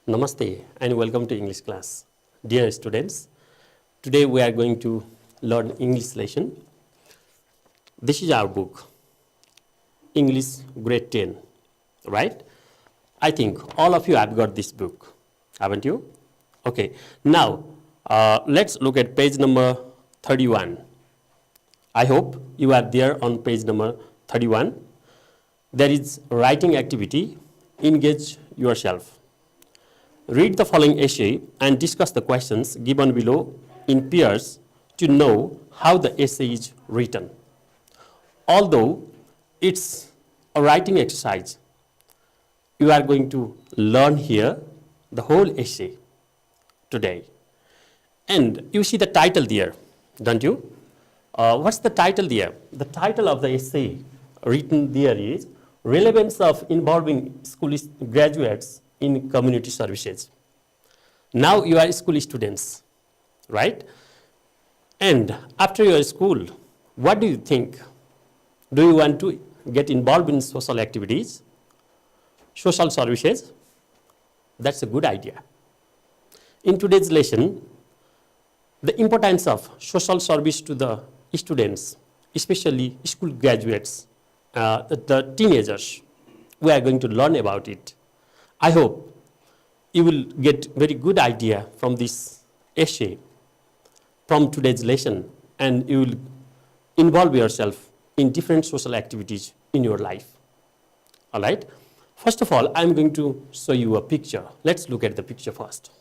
Namaste and welcome to English class. Dear students, today we are going to learn English lesson. This is our book, English Grade 10, right? I think all of you have got this book, haven't you? Okay, now let's look at page number 31. I hope you are there on page number 31. There is writing activity, engage yourself. Read the following essay and discuss the questions given below in pairs to know how the essay is written. Although it's a writing exercise, you are going to learn here the whole essay today. And you see the title there, don't you? What's the title there? The title of the essay written there is Relevance of Involving School Graduates in Community Services. Now you are school students, right? And after your school, what do you think? Do you want to get involved in social activities, social services? That's a good idea. In today's lesson, the importance of social service to the students, especially school graduates, the teenagers, we are going to learn about it. I hope you will get very good idea from this essay, from today's lesson, and you will involve yourself in different social activities in your life. All right? First of all, I'm going to show you a picture. Let's look at the picture first.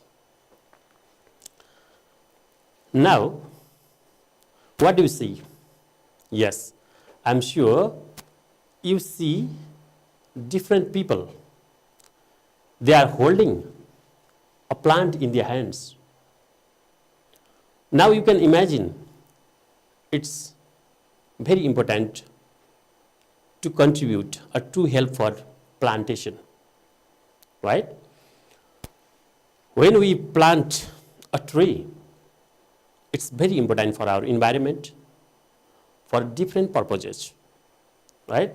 Now, what do you see? Yes, I'm sure you see different people. They are holding a plant in their hands. Now you can imagine it's very important to contribute or to help for plantation, right? When we plant a tree, it's very important for our environment, for different purposes, right?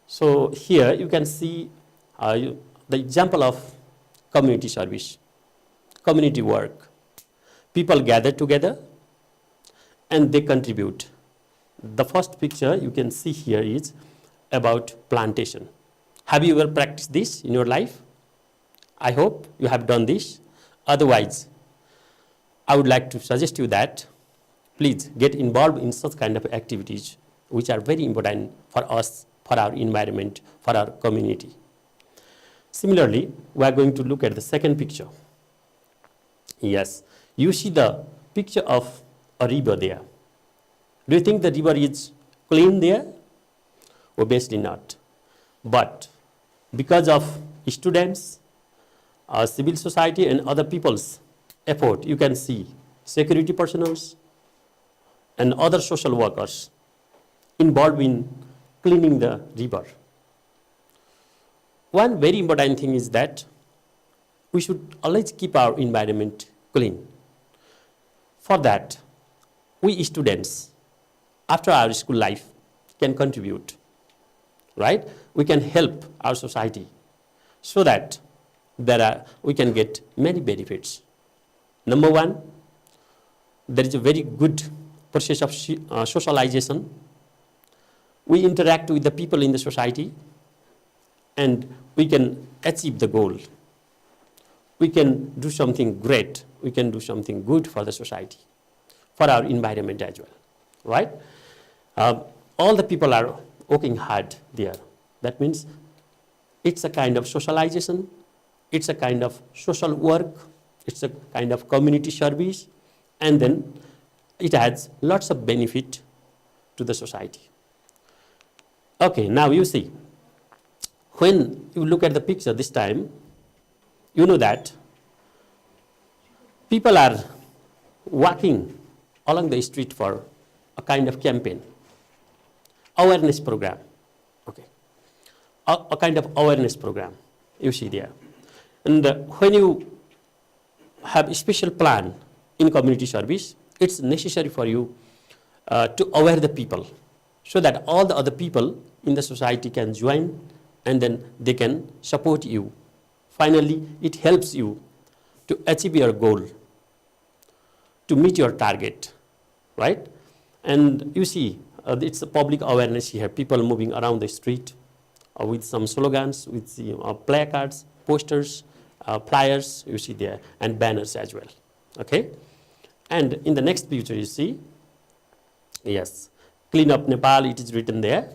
So here you can see the example of community service, community work. People gather together and they contribute. The first picture you can see here is about plantation. Have you ever practiced this in your life? I hope you have done this. Otherwise, I would like to suggest you that please get involved in such kind of activities which are very important for us, for our environment, for our community. Similarly, we are going to look at the second picture. Yes, you see the picture of a river there. Do you think the river is clean there? Obviously not. But because of students, civil society and other people's effort, you can see security personnel and other social workers involved in cleaning the river. One very important thing is that we should always keep our environment clean. For that, we students, after our school life, can contribute, right? We can help our society so that we can get many benefits. Number one, there is a very good process of socialization. We interact with the people in the society and we can achieve the goal. We can do something great. We can do something good for the society, for our environment as well, right? All the people are working hard there. That means it's a kind of socialization. It's a kind of social work. It's a kind of community service. And then it adds lots of benefit to the society. Okay, now you see, when you look at the picture this time, you know that people are walking along the street for a kind of campaign, awareness program, okay, a kind of awareness program, you see there. And when you have a special plan in community service, it's necessary for you to aware the people so that all the other people in the society can join and then they can support you Finally, it helps you to achieve your goal, to meet your target, right? And you see, it's a public awareness here, people moving around the street with some slogans, with placards, posters, flyers, you see there, and banners as well, okay? And in the next picture you see, yes, Clean Up Nepal, it is written there,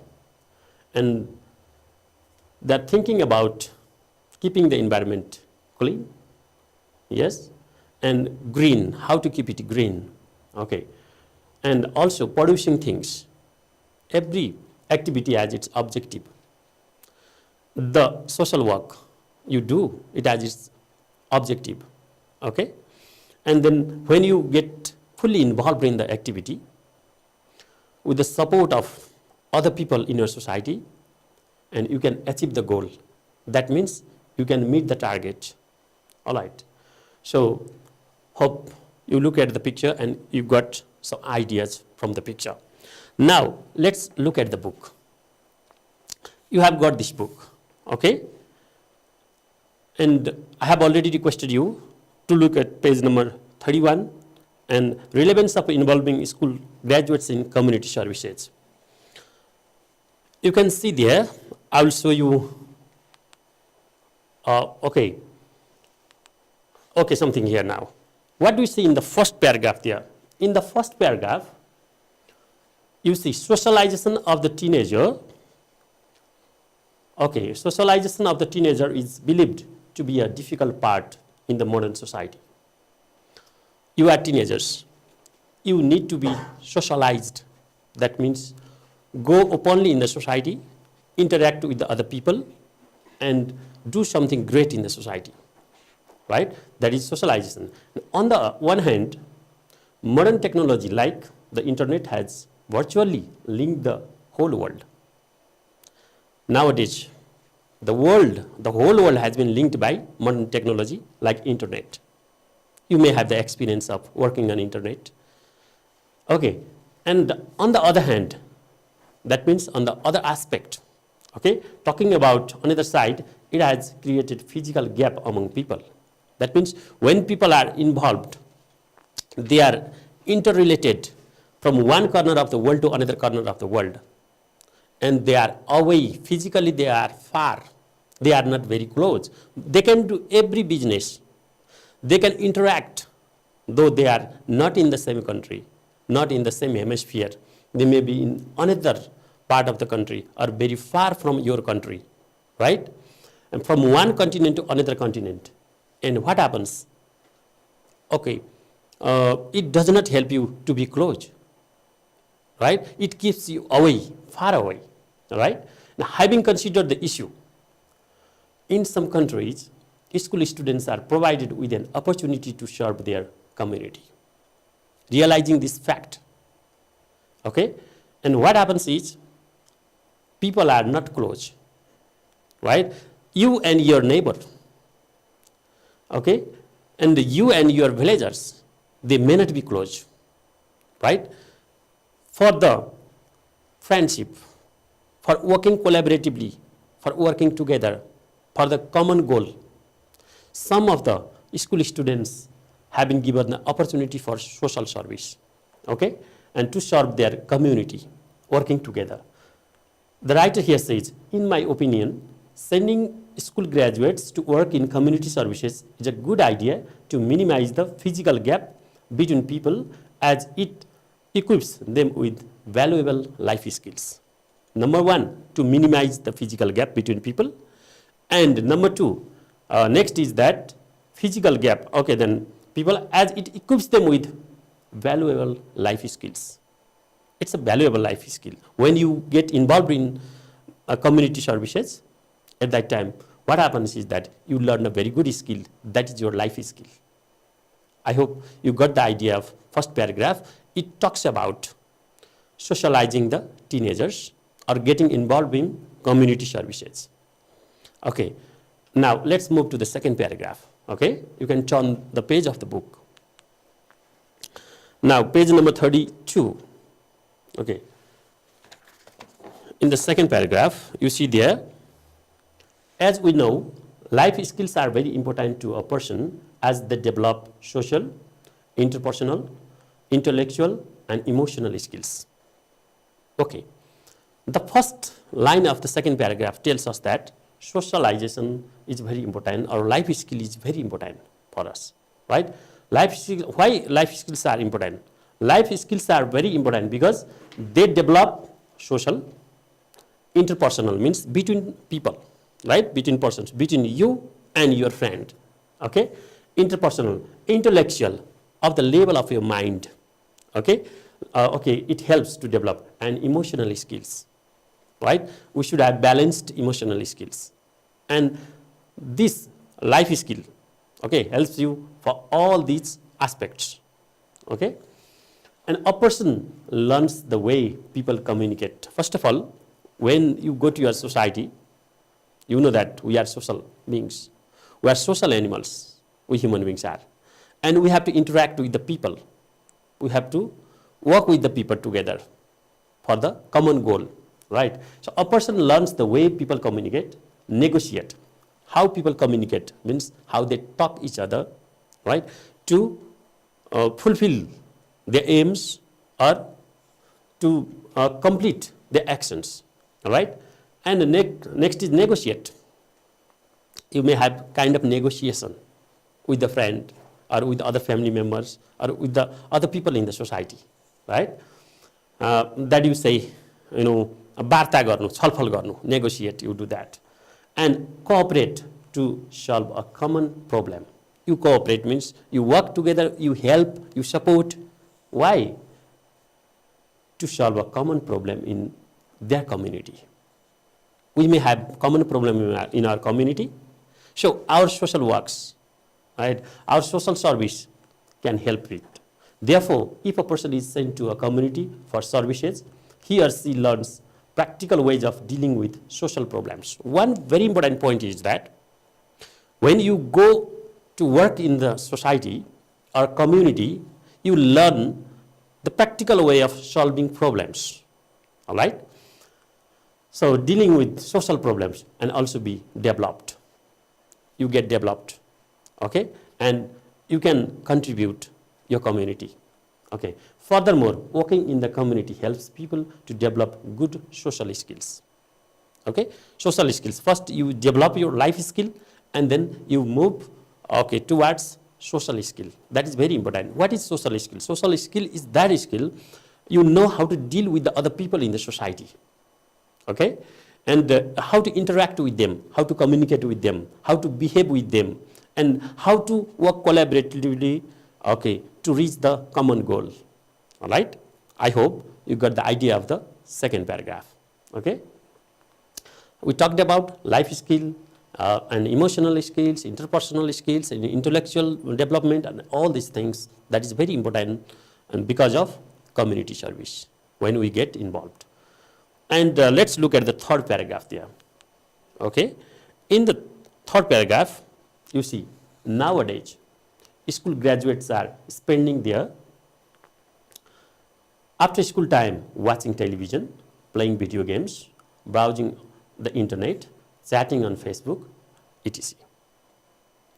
and they're thinking about keeping the environment clean, yes, and green, how to keep it green, okay, and also producing things. Every activity has its objective. The social work you do, it has its objective, okay, and then when you get fully involved in the activity with the support of other people in your society, and you can achieve the goal. That means you can meet the target. All right. So hope you look at the picture and you got some ideas from the picture. Now let's look at the book. You have got this book, okay? And I have already requested you to look at page number 31 and relevance of involving school graduates in community services. You can see there, I will show you, okay, something here now. What do you see in the first paragraph there? In the first paragraph, you see socialization of the teenager. Okay, socialization of the teenager is believed to be a difficult part in the modern society. You are teenagers. You need to be socialized. That means go openly in the society, interact with the other people, and do something great in the society, right? That is socialization. On the one hand, modern technology like the internet has virtually linked the whole world. Nowadays, the whole world has been linked by modern technology like internet. You may have the experience of working on internet. Okay, and on the other hand, that means on the other aspect, okay, talking about on the other side, it has created physical gap among people. That means when people are involved, they are interrelated from one corner of the world to another corner of the world. And they are away, physically they are far, they are not very close. They can do every business, they can interact, though they are not in the same country, not in the same hemisphere. They may be in another part of the country or very far from your country, right? And from one continent to another continent. And what happens? Okay, it does not help you to be close, right? It keeps you away, far away, right? Now, having considered the issue, in some countries, school students are provided with an opportunity to serve their community. Realizing this fact, okay? And what happens is, people are not close, right? You and your neighbor, okay? And you and your villagers, they may not be close, right? For the friendship, for working collaboratively, for working together, for the common goal, some of the school students have been given the opportunity for social service, okay? And to serve their community, working together. The writer here says, in my opinion, sending school graduates to work in community services is a good idea to minimize the physical gap between people as it equips them with valuable life skills. Number one, to minimize the physical gap between people. And number two, next is that physical gap, okay, then people as it equips them with valuable life skills. It's a valuable life skill. When you get involved in community services, at that time, what happens is that you learn a very good skill. That is your life skill. I hope you got the idea of first paragraph. It talks about socializing the teenagers or getting involved in community services. Okay, now let's move to the second paragraph. Okay, you can turn the page of the book. Now, page number 32. Okay, in the second paragraph, you see there, as we know life skills are very important to a person as they develop social, interpersonal, intellectual, and emotional skills. Okay. The first line of the second paragraph tells us that socialization is very important, or life skill is very important for us, right? Why life skills are important? Life skills are very important because they develop social, interpersonal means between people, right? Between persons, between you and your friend, okay? Interpersonal, intellectual, of the level of your mind, okay? Okay, it helps to develop, and emotional skills, right? We should have balanced emotional skills. And this life skill, okay, helps you for all these aspects, okay? And a person learns the way people communicate. First of all, when you go to your society, you know that we are social beings. We are social animals, we human beings are. And we have to interact with the people. We have to work with the people together for the common goal, right? So a person learns the way people communicate, negotiate. How people communicate means how they talk each other, right? To fulfill their aims or to complete their actions, right? And the next is negotiate. You may have kind of negotiation with the friend or with other family members or with the other people in the society, right? That you say, you know, वार्ता गर्नु, छलफल गर्नु, negotiate, you do that. And cooperate to solve a common problem. You cooperate means you work together, you help, you support. Why? To solve a common problem in their community. We may have common problem in our community. So our social works, right, our social service can help it. Therefore, if a person is sent to a community for services, he or she learns practical ways of dealing with social problems. One very important point is that when you go to work in the society or community, you learn the practical way of solving problems, all right? So dealing with social problems and also be developed. You get developed, okay? And you can contribute your community, okay? Furthermore, working in the community helps people to develop good social skills, okay? Social skills. First, you develop your life skill, and then you move, okay, towards social skill. That is very important. What is social skill? Social skill is that skill you know how to deal with the other people in the society, okay? And how to interact with them, how to communicate with them, how to behave with them, and how to work collaboratively, okay, to reach the common goal, all right? I hope you got the idea of the second paragraph, okay? We talked about life skill, and emotional skills, interpersonal skills, and intellectual development, and all these things. That is very important, and because of community service when we get involved. And let's look at the third paragraph there. Okay, in the third paragraph, you see nowadays school graduates are spending their after school time watching television, playing video games, browsing the internet, chatting on Facebook, etc.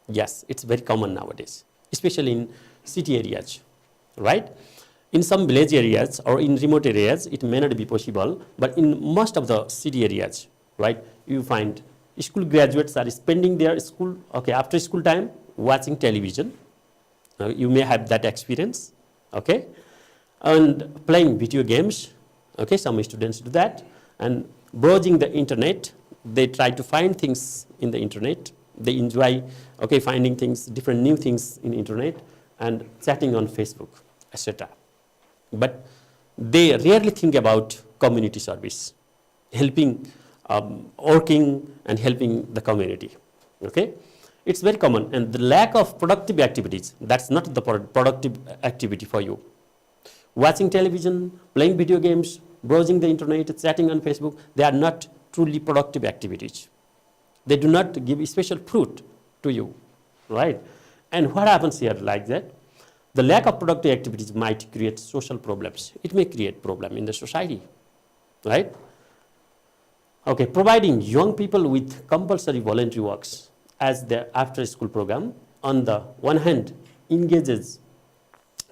Yes, it's very common nowadays, especially in city areas, right? In some village areas or in remote areas, it may not be possible, but in most of the city areas, right, you find school graduates are spending their school, okay, after school time watching television. You may have that experience, okay, and playing video games, okay, some students do that, and browsing the internet. They try to find things in the internet. They enjoy, okay, finding things, different new things in the internet, and chatting on Facebook, etc. But they rarely think about community service, helping, working and helping the community, okay? It's very common, and the lack of productive activities, that's not the productive activity for you. Watching television, playing video games, browsing the internet, chatting on Facebook, they are not truly productive activities. They do not give special fruit to you, right? And what happens here like that? The lack of productive activities might create social problems. It may create problem in the society, right? Okay, providing young people with compulsory voluntary works. as their after school program on the one hand engages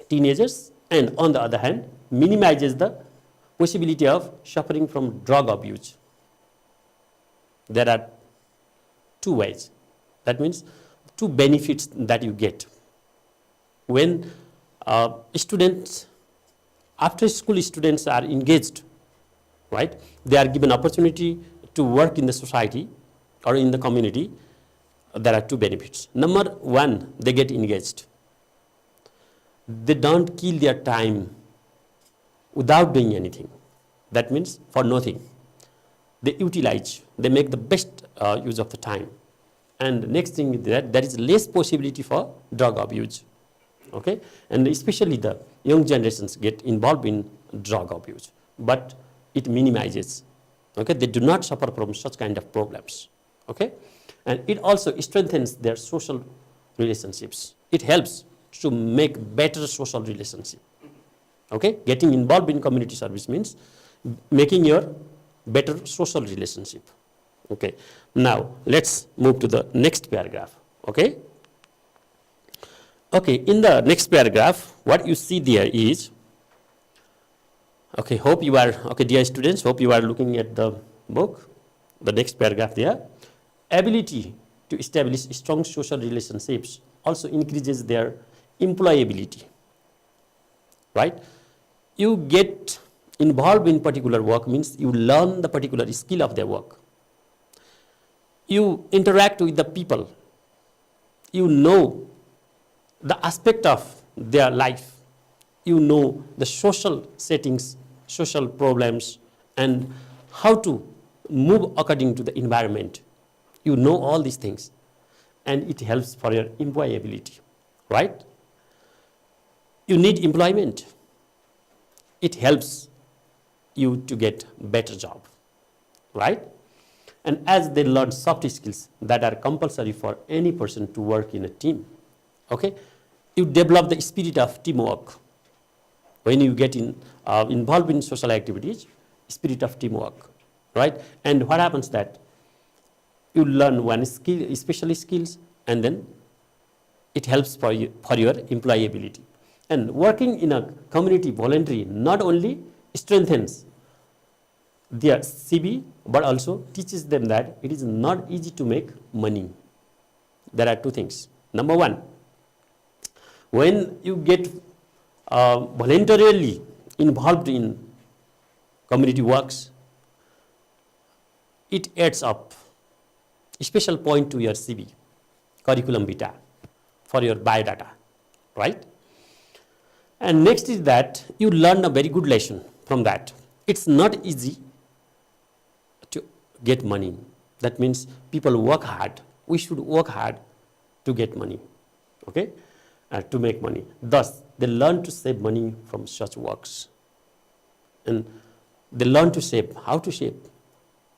teenagers and on the other hand minimizes the possibility of suffering from drug abuse. There are two ways. That means two benefits that you get. When students, after school students are engaged, right, they are given opportunity to work in the society or in the community, there are two benefits. Number one, they get engaged. They don't kill their time without doing anything. That means for nothing. They utilize, they make the best use of the time. And the next thing is that there is less possibility for drug abuse. Okay? And especially the young generations get involved in drug abuse. But it minimizes. Okay? They do not suffer from such kind of problems. Okay? And it also strengthens their social relationships. It helps to make better social relationship. Okay? Getting involved in community service means making your better social relationship. Okay. Now let's move to the next paragraph. Okay. Okay. In the next paragraph, what you see there is, okay, hope you are, okay, dear students, hope you are looking at the book. The next paragraph there, ability to establish strong social relationships also increases their employability. Right? You get involved in particular work means you learn the particular skill of their work. You interact with the people. You know the aspect of their life. You know the social settings, social problems, and how to move according to the environment. You know all these things, and it helps for your employability, right? You need employment. It helps you to get better job, right? And as they learn soft skills that are compulsory for any person to work in a team, okay, you develop the spirit of teamwork. When you get involved in social activities, spirit of teamwork, right? And what happens that you learn one skill, special skills, and then it helps for you for your employability. And working in a community voluntary not only strengthens their CV, but also teaches them that it is not easy to make money. There are two things. Number one, when you get voluntarily involved in community works, it adds up a special point to your CV, curriculum vitae, for your biodata, right? And next is that you learn a very good lesson from that. It's not easy to get money. That means people work hard. We should work hard to get money, okay, to make money. Thus, they learn to save money from such works. And they learn to save. How to save?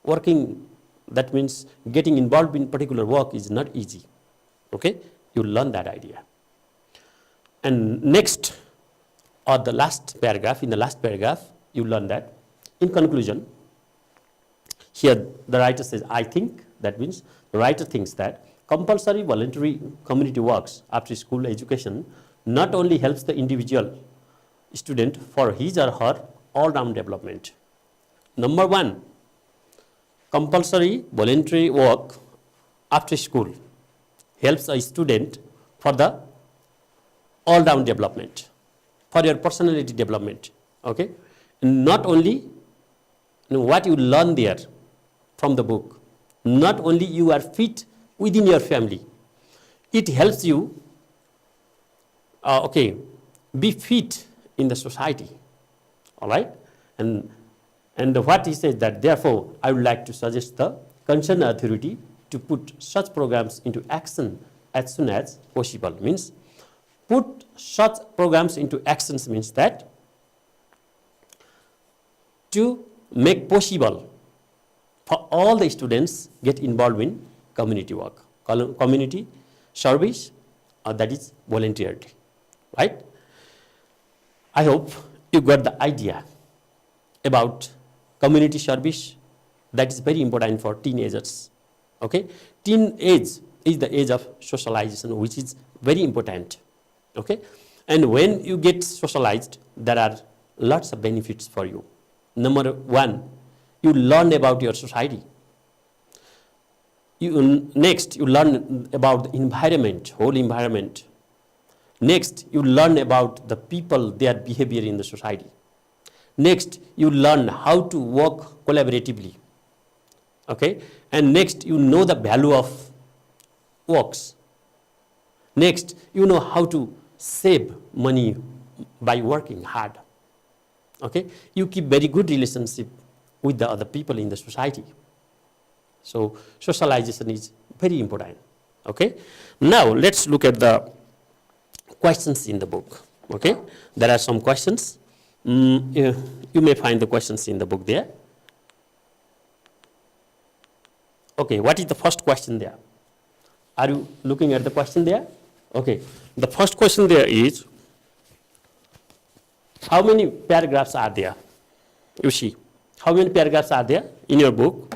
Working, that means getting involved in particular work is not easy, okay? You learn that idea. And next, or the last paragraph, in the last paragraph, you learn that, in conclusion, here the writer says, I think, that means the writer thinks that compulsory voluntary community works after school education not only helps the individual student for his or her all-round development. Number one, compulsory voluntary work after school helps a student for the all-round development, for your personality development, okay? And not only what you learn there from the book, not only you are fit within your family, it helps you, okay, be fit in the society, all right? And what he says that, therefore, I would like to suggest the concerned authority to put such programs into action as soon as possible. Means put such programs into actions means that to make possible for all the students get involved in community work, community service, that is voluntarily, right? I hope you got the idea about community service that is very important for teenagers, okay? Teenage is the age of socialization, which is very important. Okay, and when you get socialized, there are lots of benefits for you. Number one, you learn about your society. Next, you learn about the environment, whole environment. Next, you learn about the people, their behavior in the society. Next, you learn how to work collaboratively. Okay, and next, you know the value of works. Next, you know how to save money by working hard. Okay, you keep very good relationship with the other people in the society. So socialization is very important. Okay, now let's look at the questions in the book. Okay, there are some questions. You may find the questions in the book there. Okay, what is the first question there? Are you looking at the question there? Okay, the first question there is, how many paragraphs are there? You see, how many paragraphs are there in your book?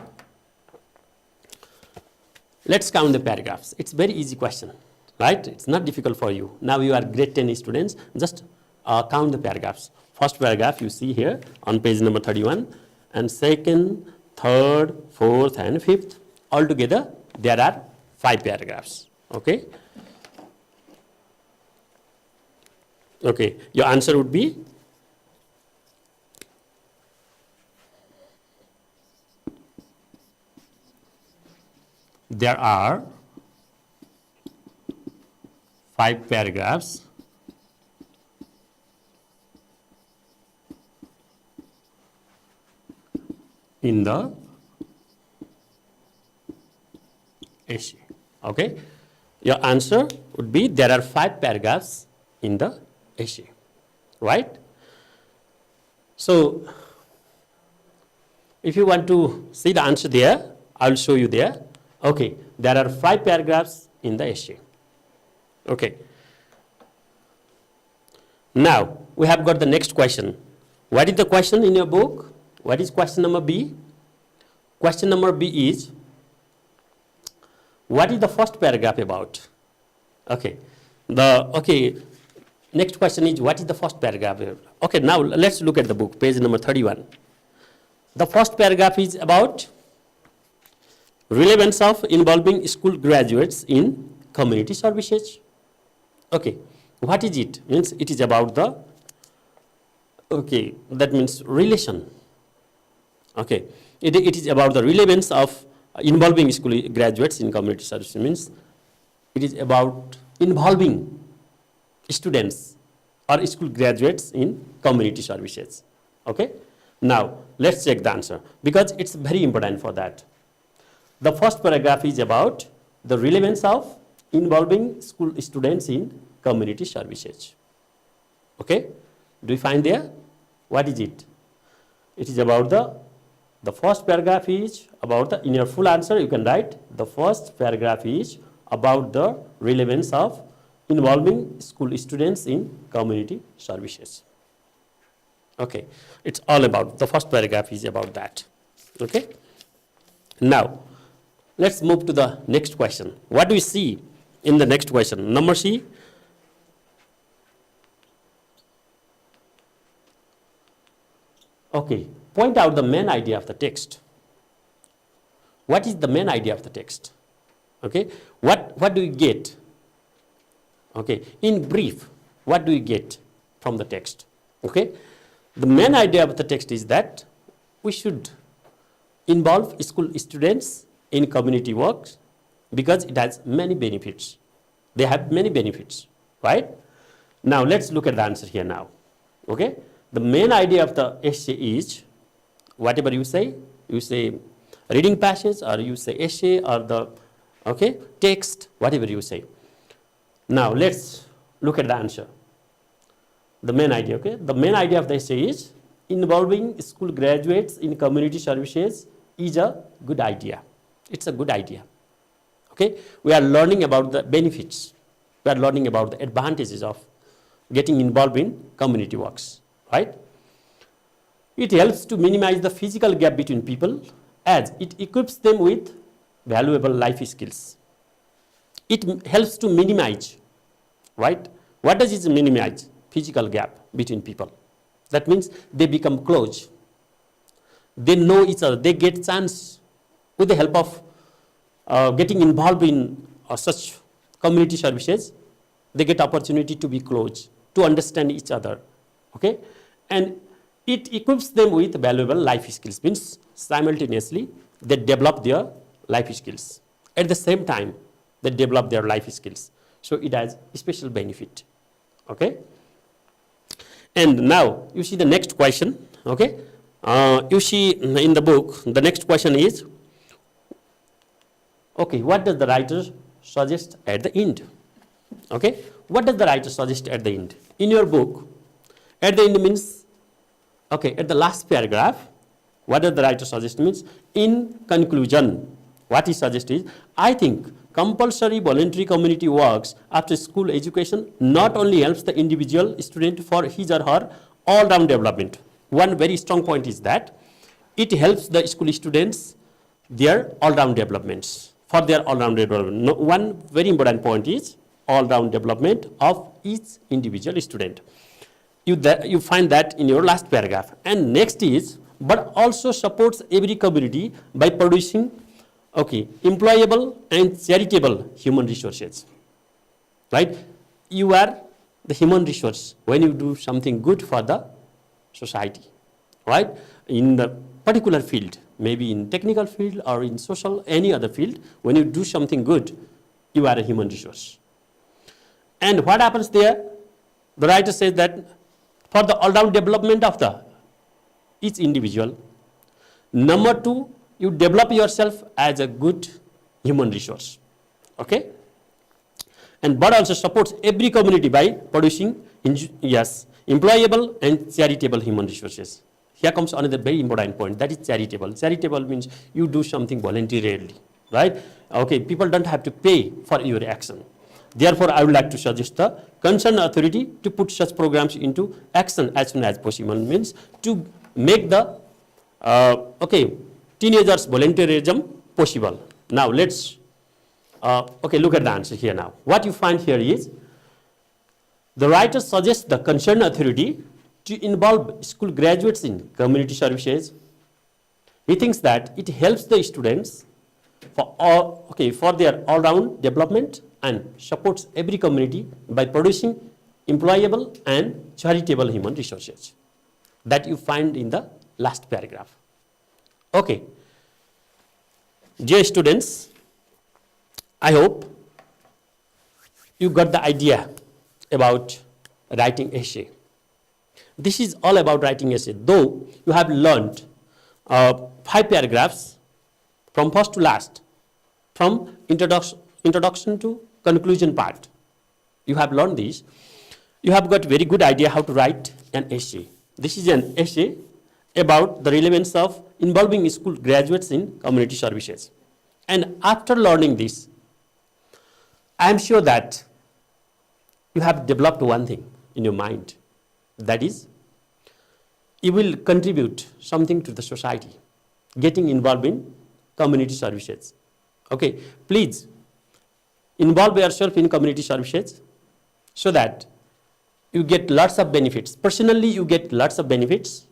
Let's count the paragraphs. It's very easy question, right? It's not difficult for you. Now you are grade 10 students, just count the paragraphs. First paragraph you see here on page number 31, and second, third, fourth, and fifth. Altogether, there are 5 paragraphs. Okay? Okay, your answer would be there are 5 paragraphs in the essay. Okay, your answer would be there are 5 paragraphs in the essay, right? So if you want to see the answer there, I will show you there. Okay, there are 5 paragraphs in the essay. Okay. Now we have got the next question. What is the question in your book? What is question number B? Question number B is, what is the first paragraph about? Okay. Next question is, what is the first paragraph? Okay, now let's look at the book, page number 31. The first paragraph is about relevance of involving school graduates in community services. Okay, what is it? Means it is about the, okay, that means relation. Okay, it is about the relevance of involving school graduates in community services. Means it is about involving students or school graduates in community services. Okay, now let's check the answer, because it's very important for that. The first paragraph is about the relevance of involving school students in community services. Okay, do you find there? What is it? It is about the first paragraph is about the, in your full answer you can write, the first paragraph is about the relevance of involving school students in community services. Okay, it's all about, the first paragraph is about that. Okay, now let's move to the next question. What do we see in the next question? Number C. Okay, point out the main idea of the text. What is the main idea of the text? Okay, what do you get? Okay, in brief, what do you get from the text? Okay, the main idea of the text is that we should involve school students in community works because it has many benefits. They have many benefits, right? Now let's look at the answer here now. Okay, the main idea of the essay is, whatever you say reading passage, or you say essay, or the, okay, text, whatever you say. Now let's look at the answer. The main idea, okay? The main idea of the essay is involving school graduates in community services is a good idea. It's a good idea. Okay? We are learning about the benefits. We are learning about the advantages of getting involved in community works, right? It helps to minimize the physical gap between people as it equips them with valuable life skills. It helps to minimize, right? What does it minimize? Physical gap between people. That means they become close. They know each other. They get chance with the help of getting involved in such community services. They get opportunity to be close, to understand each other, okay? And it equips them with valuable life skills, means simultaneously they develop their life skills. At the same time, they develop their life skills. So it has a special benefit, okay? And now you see the next question, okay? You see in the book, the next question is, okay, what does the writer suggest at the end? Okay, what does the writer suggest at the end? In your book, at the end means, okay, at the last paragraph, what does the writer suggest means? In conclusion, what he suggests is, I think compulsory voluntary community works after school education not only helps the individual student for his or her all-round development. One very strong point is that it helps the school students their all-round developments, for their all-round development. No, one very important point is all-round development of each individual student. You find that in your last paragraph. And next is, but also supports every community by producing, okay, employable and charitable human resources, right? You are the human resource when you do something good for the society, right? In the particular field, maybe in technical field or in social, any other field, when you do something good, you are a human resource. And what happens there? The writer says that for the all-round development of the each individual, number two, you develop yourself as a good human resource, okay? And but also supports every community by producing, yes, employable and charitable human resources. Here comes another very important point, that is charitable. Charitable means you do something voluntarily, right? Okay, people don't have to pay for your action. Therefore, I would like to suggest the concerned authority to put such programs into action as soon as possible, means to make the teenagers' volunteerism possible. Now, let's look at the answer here now. What you find here is, the writer suggests the concerned authority to involve school graduates in community services. He thinks that it helps the students for their all-round development and supports every community by producing employable and charitable human resources. That you find in the last paragraph. Okay. Dear students, I hope you got the idea about writing essay. This is all about writing essay, though you have learned 5 paragraphs from first to last, from introduction to conclusion part. You have learned this. You have got very good idea how to write an essay. This is an essay about the relevance of involving school graduates in community services. And after learning this, I am sure that you have developed one thing in your mind. That is, you will contribute something to the society, getting involved in community services. Okay, please involve yourself in community services so that you get lots of benefits. Personally, you get lots of benefits,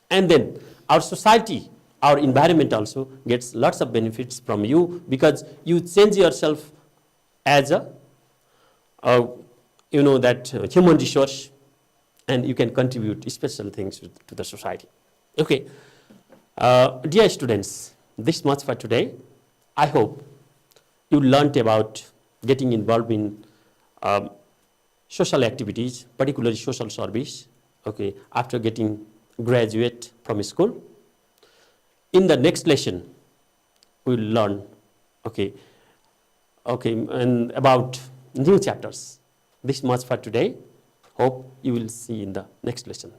and then our society, our environment also gets lots of benefits from you, because you change yourself as a human resource, and you can contribute special things to the society. Okay, dear students, this much for today. I hope you learned about getting involved in social activities, particularly social service, okay, after getting graduate from school. In the next lesson, we will learn, and about new chapters. This much for today. Hope you will see in the next lesson.